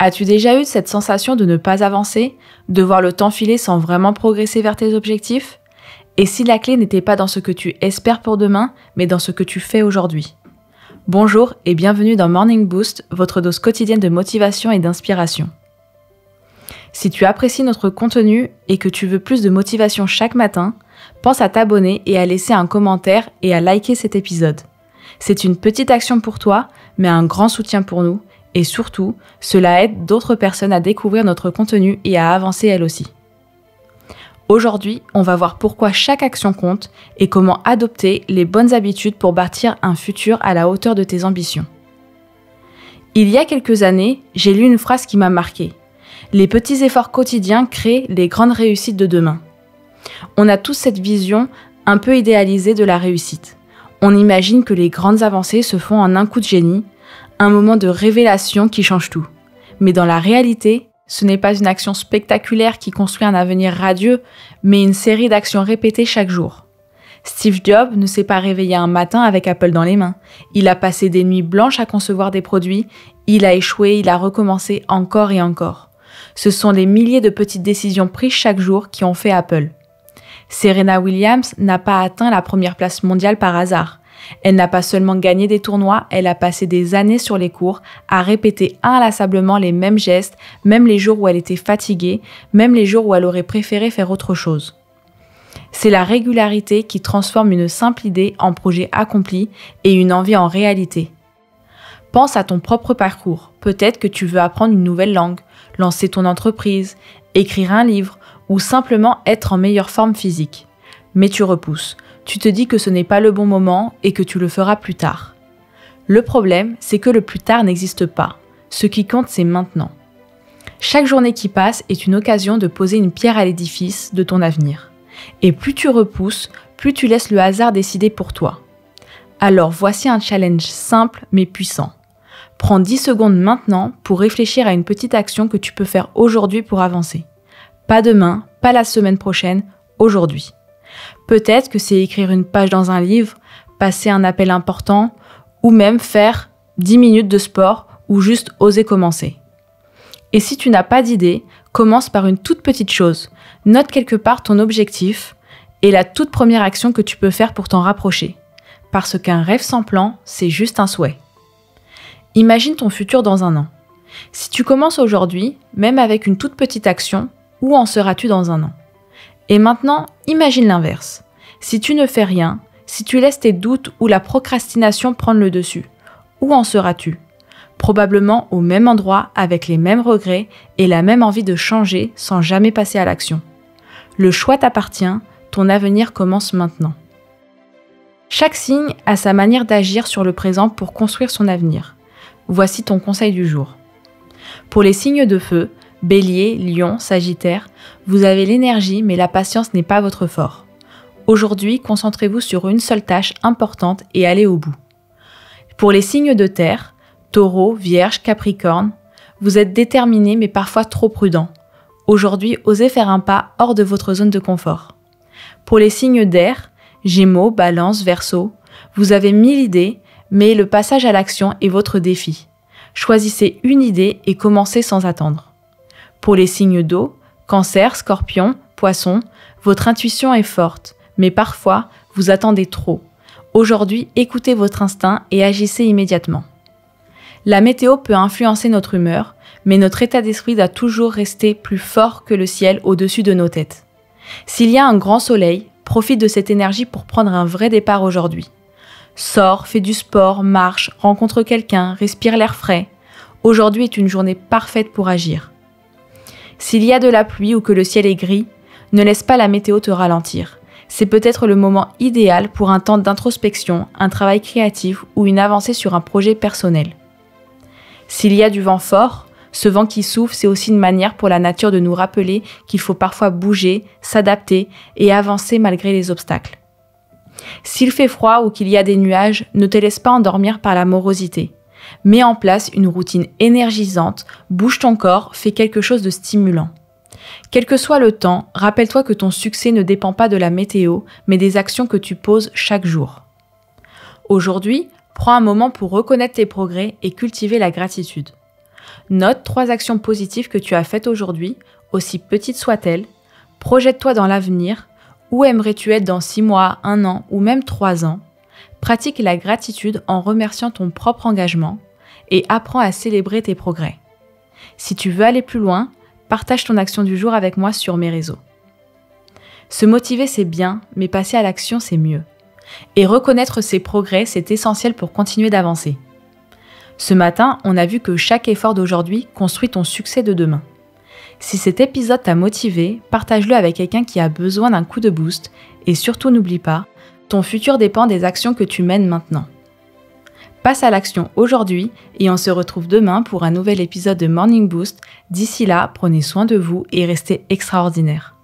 As-tu déjà eu cette sensation de ne pas avancer, de voir le temps filer sans vraiment progresser vers tes objectifs? Et si la clé n'était pas dans ce que tu espères pour demain, mais dans ce que tu fais aujourd'hui? Bonjour et bienvenue dans Morning Boost, votre dose quotidienne de motivation et d'inspiration. Si tu apprécies notre contenu et que tu veux plus de motivation chaque matin, pense à t'abonner et à laisser un commentaire et à liker cet épisode. C'est une petite action pour toi, mais un grand soutien pour nous. Et surtout, cela aide d'autres personnes à découvrir notre contenu et à avancer elles aussi. Aujourd'hui, on va voir pourquoi chaque action compte et comment adopter les bonnes habitudes pour bâtir un futur à la hauteur de tes ambitions. Il y a quelques années, j'ai lu une phrase qui m'a marquée. Les petits efforts quotidiens créent les grandes réussites de demain. On a tous cette vision un peu idéalisée de la réussite. On imagine que les grandes avancées se font en un coup de génie, un moment de révélation qui change tout. Mais dans la réalité, ce n'est pas une action spectaculaire qui construit un avenir radieux, mais une série d'actions répétées chaque jour. Steve Jobs ne s'est pas réveillé un matin avec Apple dans les mains. Il a passé des nuits blanches à concevoir des produits, il a échoué, il a recommencé encore et encore. Ce sont les milliers de petites décisions prises chaque jour qui ont fait Apple. Serena Williams n'a pas atteint la première place mondiale par hasard. Elle n'a pas seulement gagné des tournois, elle a passé des années sur les courts à répéter inlassablement les mêmes gestes, même les jours où elle était fatiguée, même les jours où elle aurait préféré faire autre chose. C'est la régularité qui transforme une simple idée en projet accompli et une envie en réalité. Pense à ton propre parcours. Peut-être que tu veux apprendre une nouvelle langue, lancer ton entreprise, écrire un livre ou simplement être en meilleure forme physique. Mais tu repousses. Tu te dis que ce n'est pas le bon moment et que tu le feras plus tard. Le problème, c'est que le plus tard n'existe pas. Ce qui compte, c'est maintenant. Chaque journée qui passe est une occasion de poser une pierre à l'édifice de ton avenir. Et plus tu repousses, plus tu laisses le hasard décider pour toi. Alors voici un challenge simple mais puissant. Prends 10 secondes maintenant pour réfléchir à une petite action que tu peux faire aujourd'hui pour avancer. Pas demain, pas la semaine prochaine, aujourd'hui. Peut-être que c'est écrire une page dans un livre, passer un appel important, ou même faire 10 minutes de sport ou juste oser commencer. Et si tu n'as pas d'idée, commence par une toute petite chose. Note quelque part ton objectif et la toute première action que tu peux faire pour t'en rapprocher. Parce qu'un rêve sans plan, c'est juste un souhait. Imagine ton futur dans un an. Si tu commences aujourd'hui, même avec une toute petite action, où en seras-tu dans un an ? Et maintenant, imagine l'inverse. Si tu ne fais rien, si tu laisses tes doutes ou la procrastination prendre le dessus, où en seras-tu ? Probablement au même endroit, avec les mêmes regrets et la même envie de changer sans jamais passer à l'action. Le choix t'appartient, ton avenir commence maintenant. Chaque signe a sa manière d'agir sur le présent pour construire son avenir. Voici ton conseil du jour. Pour les signes de feu, Bélier, Lion, Sagittaire, vous avez l'énergie mais la patience n'est pas votre fort. Aujourd'hui, concentrez-vous sur une seule tâche importante et allez au bout. Pour les signes de terre, Taureau, Vierge, Capricorne, vous êtes déterminés mais parfois trop prudents. Aujourd'hui, osez faire un pas hors de votre zone de confort. Pour les signes d'air, Gémeaux, Balance, Verseau, vous avez 1000 idées mais le passage à l'action est votre défi. Choisissez une idée et commencez sans attendre. Pour les signes d'eau, Cancer, Scorpion, Poisson, votre intuition est forte, mais parfois, vous attendez trop. Aujourd'hui, écoutez votre instinct et agissez immédiatement. La météo peut influencer notre humeur, mais notre état d'esprit doit toujours rester plus fort que le ciel au-dessus de nos têtes. S'il y a un grand soleil, profite de cette énergie pour prendre un vrai départ aujourd'hui. Sors, fais du sport, marche, rencontre quelqu'un, respire l'air frais. Aujourd'hui est une journée parfaite pour agir. S'il y a de la pluie ou que le ciel est gris, ne laisse pas la météo te ralentir. C'est peut-être le moment idéal pour un temps d'introspection, un travail créatif ou une avancée sur un projet personnel. S'il y a du vent fort, ce vent qui souffle, c'est aussi une manière pour la nature de nous rappeler qu'il faut parfois bouger, s'adapter et avancer malgré les obstacles. S'il fait froid ou qu'il y a des nuages, ne te laisse pas endormir par la morosité. Mets en place une routine énergisante, bouge ton corps, fais quelque chose de stimulant. Quel que soit le temps, rappelle-toi que ton succès ne dépend pas de la météo, mais des actions que tu poses chaque jour. Aujourd'hui, prends un moment pour reconnaître tes progrès et cultiver la gratitude. Note 3 actions positives que tu as faites aujourd'hui, aussi petites soient-elles. Projette-toi dans l'avenir. Où aimerais-tu être dans 6 mois, 1 an ou même 3 ans? Pratique la gratitude en remerciant ton propre engagement et apprends à célébrer tes progrès. Si tu veux aller plus loin, partage ton action du jour avec moi sur mes réseaux. Se motiver, c'est bien, mais passer à l'action, c'est mieux. Et reconnaître ses progrès, c'est essentiel pour continuer d'avancer. Ce matin, on a vu que chaque effort d'aujourd'hui construit ton succès de demain. Si cet épisode t'a motivé, partage-le avec quelqu'un qui a besoin d'un coup de boost et surtout n'oublie pas, ton futur dépend des actions que tu mènes maintenant. Passe à l'action aujourd'hui et on se retrouve demain pour un nouvel épisode de Morning Boost. D'ici là, prenez soin de vous et restez extraordinaires.